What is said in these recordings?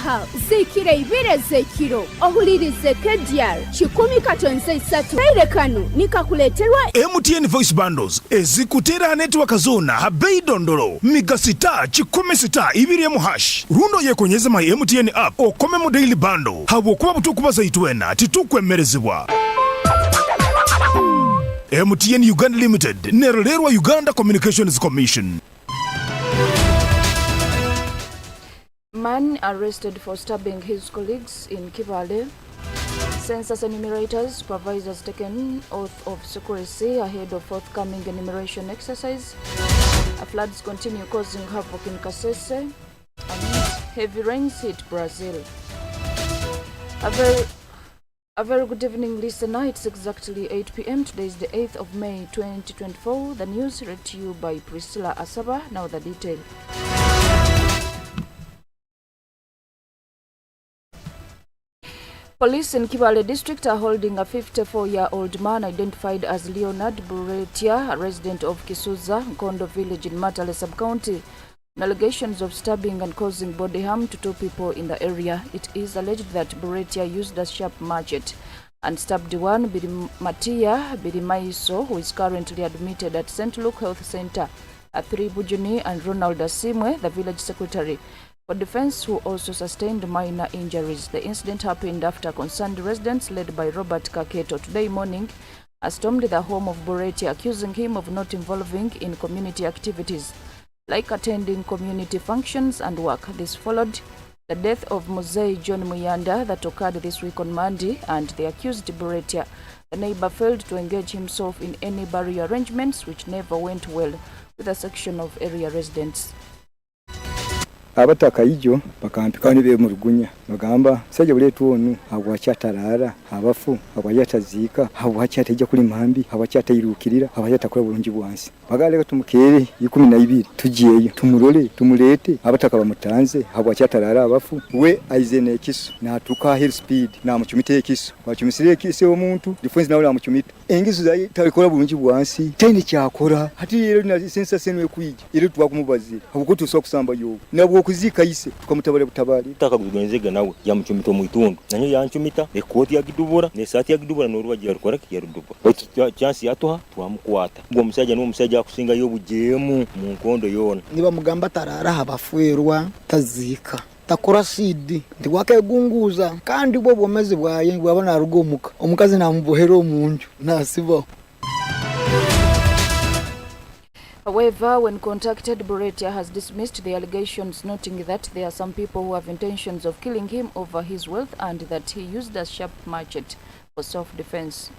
aha zikira ibireze kiro ohulirize Kdr 100.3 Kairekano nikakuleterwa MTN Voice Bundles ezikutera network zona habei dondolo migasita 16 ibiriyemu hash rundo yekonyeza my MTN app okome mu daily bundle habo kuba butukubaza itwena titukwemerezebwa. MTN Uganda Limited nerolerwa Uganda Communications Commission. Man arrested for stabbing his colleagues in Kibale. Census enumerators, supervisors taken oath of secrecy ahead of forthcoming enumeration exercise. Floods continue causing havoc in Kasese, and heavy rains hit Brazil. A very good evening, listener. It's exactly 8 p.m. Today is the 8th of May 2024. The news read to you by Priscilla ASABA. Now the detail. Police in Kibale district are holding a 54-year-old man identified as Leonard Buretia, a resident of Kisuza, Nkondo village in Matale sub-county, on allegations of stabbing and causing body harm to two people in the area. It is alleged that Buretia used a sharp machete and stabbed one, Matia Birimaiso, who is currently admitted at St. Luke Health Center, at 3 Bujuni, and Ronald Asimwe, the village secretary for defense, who also sustained minor injuries. The incident happened after concerned residents led by Robert Kaketo today morning stormed the home of Buretia, accusing him of not involving in community activities like attending community functions and work. This followed the death of Muzei John Muyanda that occurred this week on Monday, and the accused Buretia, the neighbor, failed to engage himself in any burial arrangements, which never went well with a section of area residents. Abataka ijo bakampikani be mu rugunya bagamba saje buletu onu abwachatarara abafu abwayatazika abwachateje kuri mpambi abwachatayirukirira abwachatakora burungi bwansi bagaleka tumukere 12 tugiyeyo tumurole tumulete abataka bamutanze abwachatarara abafu we aizene kiso na tuka hill speed na muchumite kiso wachumisire kiso omuntu defense nawe amuchumita engizo zayi tabikora burungi bwansi tende cyakora hati rero na sensa senwe kwije ire twakumubazira abuko tusokusamba yo nabwo kuzika yise tukamutabare butabari takagugenze nawe yamuchumita mu itundu nanyo yanchumita ekoti ya kidubura ne sati ya kidubura no rubagira rukora kiyaruduba chance yatoha twamukwata ngo musaje no musaje akusinga yo bugemu mu nkondo yona niba mugamba tarara habafuerwa tazika takora sidi ndiwake gunguza kandi bo bomeze bwaye bwabona rugomuka omukazi namubohero munju nasibo. However, when contacted, Buretia has dismissed the allegations, noting that there are some people who have intentions of killing him over his wealth and that he used a sharp machete for self-defense.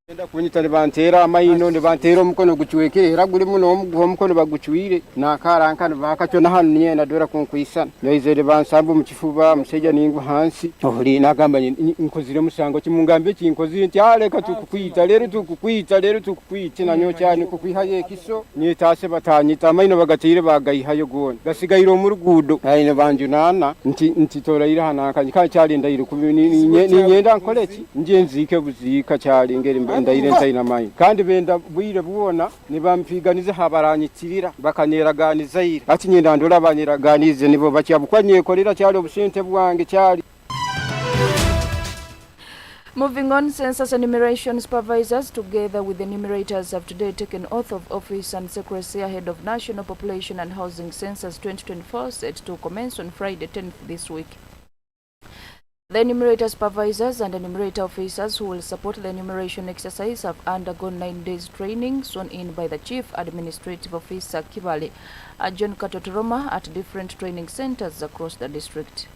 Enda kunyita bantera amayino ne bantera omukono guchwekera guri muno omukono baguchwire nakaranka bakacho na hanu niye nadora kunkwisa noizere bansambu mukifuba museja ningu hansi ohuri nagamba inkozire musango kimungambe kinkozi nti aleka tukukwita lero tukukwita nanyo cyane kukwihaye kiso nyitase batanyita amayino bagatire bagayihayo gone gasigayiro mu rugudo ayine banjunana nti torayira hanaka cyari ndayire nyenda nkoleki njenzike buzika cyari ngere ndayirenza inamayi kandi benda bwire bubona nibampiganize habaranyitirira bakaneraganiza ire ati nyenda ndora banyeraganize nibo bacyabukanye korera cyari obusente bwange cyari. Moving on, census enumeration supervisors together with enumerators have today taken oath of office and secrecy ahead of National Population and Housing Census 2024 set to commence on Friday 10th this week. The enumerator supervisors and enumerator officers who will support the enumeration exercise have undergone 9 days training sworn in by the Chief Administrative Officer Kibale, John Katotoroma, at different training centers across the district.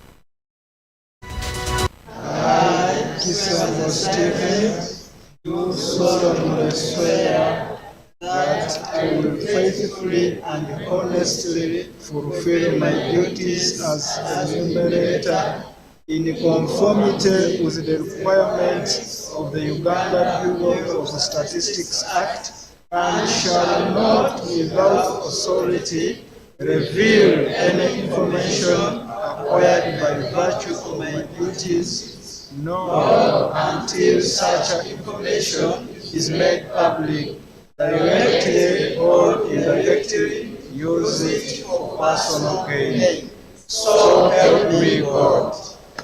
I, Kisama Stephen, do solemnly swear that I will faithfully and honestly fulfill my duties as enumerator in conformity with the requirements of the Uganda Bureau of Statistics Act, and shall not without authority reveal any information acquired by virtue of my duties, nor until such information is made public, directly or indirectly use it for personal gain. So help me God.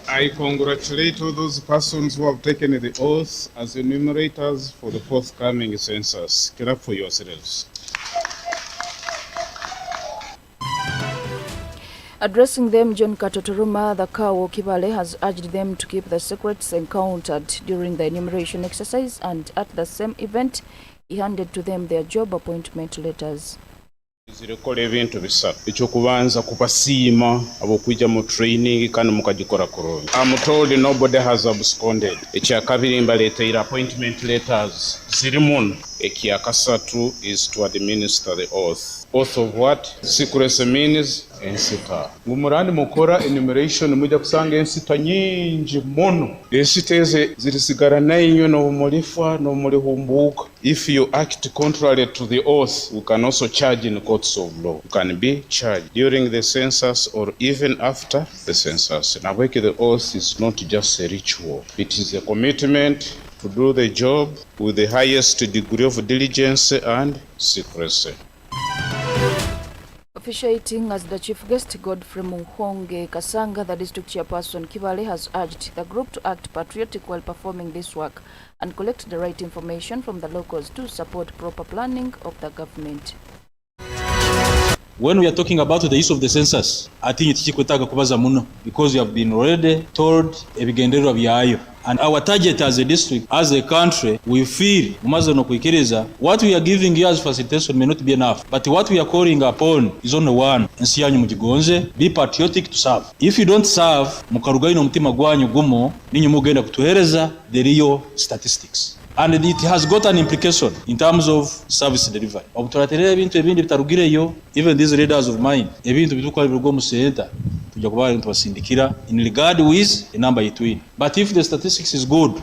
I congratulate all those persons who have taken the oath as enumerators for the forthcoming census. Clap for yourselves. Addressing them, John Katotoruma, the Kawo Kibale, has urged them to keep the secrets encountered during the enumeration exercise, and at the same event, he handed to them their job appointment letters. Zirikola ebintu bisatu. Ekyokubanza kubasiima ab'okwijja mu training kandi mukagikora kurungi. I'm told nobody has absconded. Ekyakabiri mbaleetera appointment letters ziri muno. Ekyakasatu is to administer the oath. Oath of what? Secrecy means ensita. Ngumurandi mukora enumeration mujja kusanga ensita nyingi muno. Ensita eze zirisigara nayo n'omulifwa n'omulihumbuka. If you act contrary to the oath, you can also charge in courts of law. You can be charged during the census or even after the census. Nabweke, the oath is not just a ritual. It is a commitment to do the job with the highest degree of diligence and secrecy. Officiating as the chief guest, Godfrey Muhonge Kasanga, the district chairperson Kibale, has urged the group to act patriotic while performing this work and collect the right information from the locals to support proper planning of the government. When we are talking about the use of the census, I think it's chikwetaga kubaza muno because we have been already told ebigendererwa byayo. And our target as a district, as a country, we feel what we are giving you as facilitation may not be enough. But what we are calling upon is only one. Be patriotic to serve. If you don't serve, mukarugaino mutima gwanyu gumo, ninyi mugenda kutuhereza the real statistics. And it has got an implication in terms of service delivery. Even these leaders of mine, in regard with the number between. But if the statistics is good,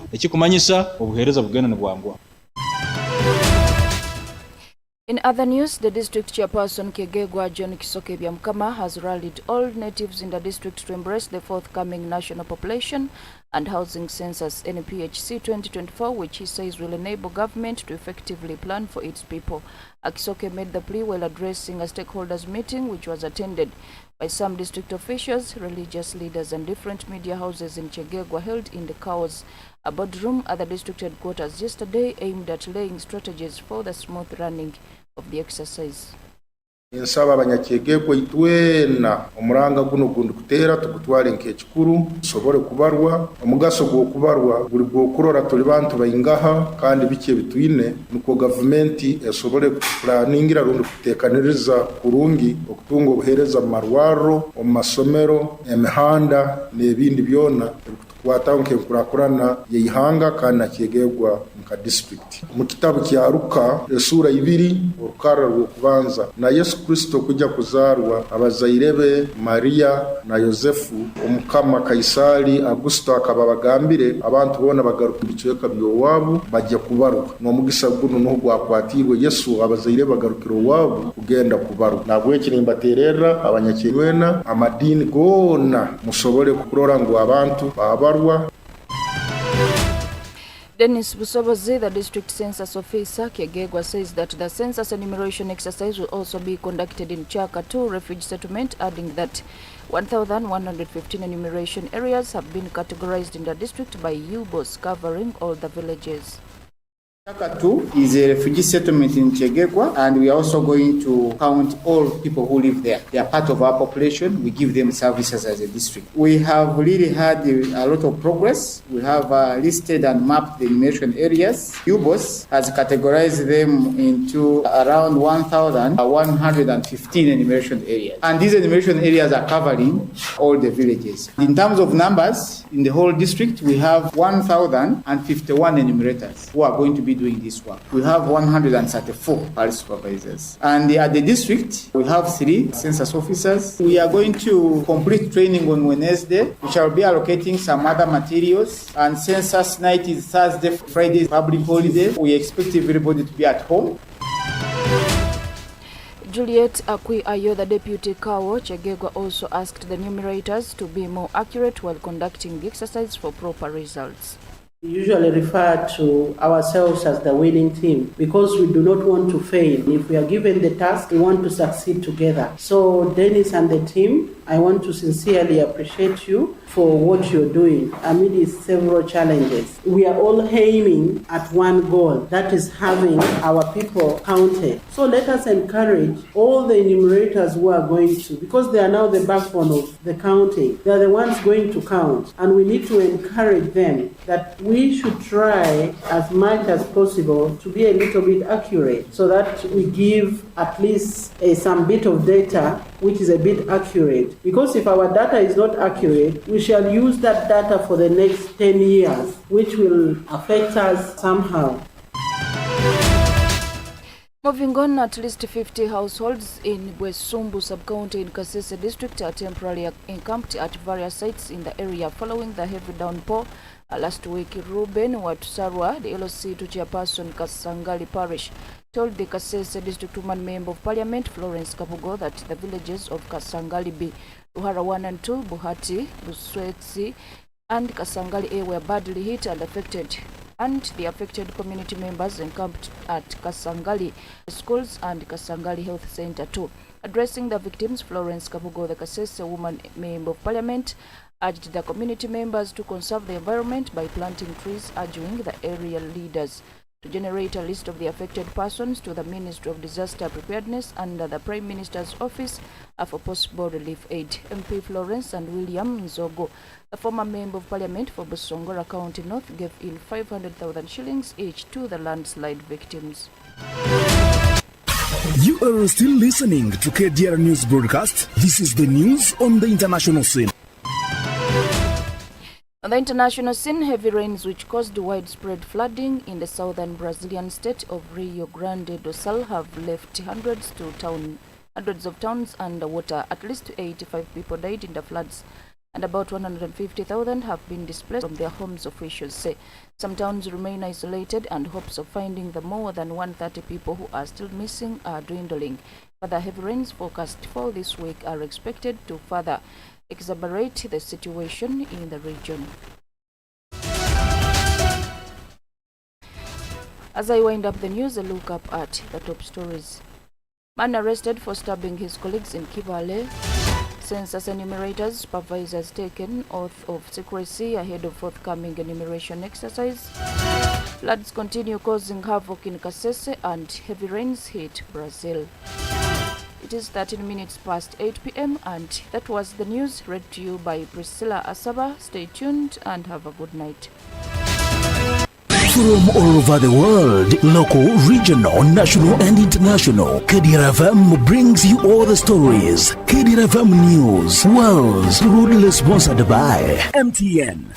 in other news, the district chairperson Kegegwa John Kisoke Byamkama has rallied all natives in the district to embrace the forthcoming national population and housing census NPHC 2024, which he says will enable government to effectively plan for its people. Kisoke made the plea while addressing a stakeholders meeting which was attended by some district officials, religious leaders and different media houses in Kegegwa, held in the Kaos boardroom at the district headquarters yesterday, aimed at laying strategies for the smooth running of the exercise. Nsaba abanyakegegwa itwena omuranga guno gundu kutera tukutwale nk'ekikuru sobore kubarwa omugaso gwo kubarwa buri gwo kurora tuli bantu bayingaha kandi bike bitwine nuko government esobore planingira rundi kutekaniriza kurungi okutunga obuhereza marwaro omasomero emihanda n'ebindi byona watanke kurakurana yihanga kana kegegwa nka district. Mu kitabu kya Luka sura 2 urukara rwo kubanza na Yesu Kristo kujya kuzarwa abazairebe Maria na Yosefu omukama Kaisari Augusto akababagambire abantu bona bagaruka bicweka byowabo bajya kubarwa no mugisa guno no gwakwatirwe Yesu abazaire bagarukiro wabo kugenda kubarwa nabwo ekirimbaterera abanyakinwena amadini gona musobore kurora ngo abantu baba. Dennis Busobozi, the district census officer Kegegwa, says that the census enumeration exercise will also be conducted in Chaka 2 refugee settlement, adding that 1,115 enumeration areas have been categorized in the district by U-boats covering all the villages. Chaka 2 is a refugee settlement in Kegegwa, and we are also going to count all people who live there. They are part of our population. We give them services as a district. We have really had a lot of progress. We have listed and mapped the enumeration areas. UBOS has categorized them into around 1,115 enumeration areas. And these enumeration areas are covering all the villages. In terms of numbers, in the whole district, we have 1,051 enumerators who are going to be doing this work. We have 134 parish supervisors. And at the district, we have 3 census officers. We are going to complete training on Wednesday. We shall be allocating some other materials. And census night is Thursday, Friday, public holiday. We expect everybody to be at home. Juliet Akwi Ayo, the deputy Kawo Kegegwa, also asked the enumerators to be more accurate while conducting the exercise for proper results. usually refer to ourselves as the winning team because we do not want to fail. If we are given the task, we want to succeed together. So Dennis and the team, I want to sincerely appreciate you for what you're doing amidst several challenges. We are all aiming at one goal, that is having our people counted. So let us encourage all the enumerators who are going to, because they are now the backbone of the counting, they are the ones going to count, and we need to encourage them that we should try as much as possible to be a little bit accurate so that we give at least some bit of data which is a bit accurate. Because if our data is not accurate, we shall use that data for the next 10 years, which will affect us somehow. Moving on, at least 50 households in Bwesumbu sub-county in Kasese district are temporarily encamped at various sites in the area following the heavy downpour last week. Ruben Watusarwa, the LOC to chairperson Kasangali Parish, told the Kasese District Woman Member of Parliament Florence Kabugo that the villages of Kasangali B, Ruhara 1 and 2, Buhati, Buswetsi, and Kasangali A were badly hit and affected, and the affected community members encamped at Kasangali schools and Kasangali Health Center too. Addressing the victims, Florence Kabugo, the Kasese Woman Member of Parliament, urged the community members to conserve the environment by planting trees, urging the area leaders to generate a list of the affected persons to the Ministry of Disaster Preparedness under the Prime Minister's Office for possible relief aid. MP Florence and William Nzogo, a former Member of Parliament for Busongora County North, gave in 500,000 shillings each to the landslide victims. You are still listening to KDR News Broadcast. This is the news on the international scene. On the international scene, heavy rains which caused widespread flooding in the southern Brazilian state of Rio Grande do Sul have left hundreds of towns underwater. At least 85 people died in the floods, and about 150,000 have been displaced from their homes, officials say. Some towns remain isolated, and hopes of finding the more than 130 people who are still missing are dwindling. Further heavy rains forecast for this week are expected to further exacerbate the situation in the region. As I wind up the news, a look up at the top stories. Man arrested for stabbing his colleagues in Kibale. Census enumerators, supervisors taken oath of secrecy ahead of forthcoming enumeration exercise. Floods continue causing havoc in Kasese, and heavy rains hit Brazil. It is 13 minutes past 8 p.m. and that was the news read to you by Priscilla Asaba. Stay tuned and have a good night. From all over the world, local, regional, national and international, Kdr FM brings you all the stories. Kdr FM News was proudly sponsored by MTN.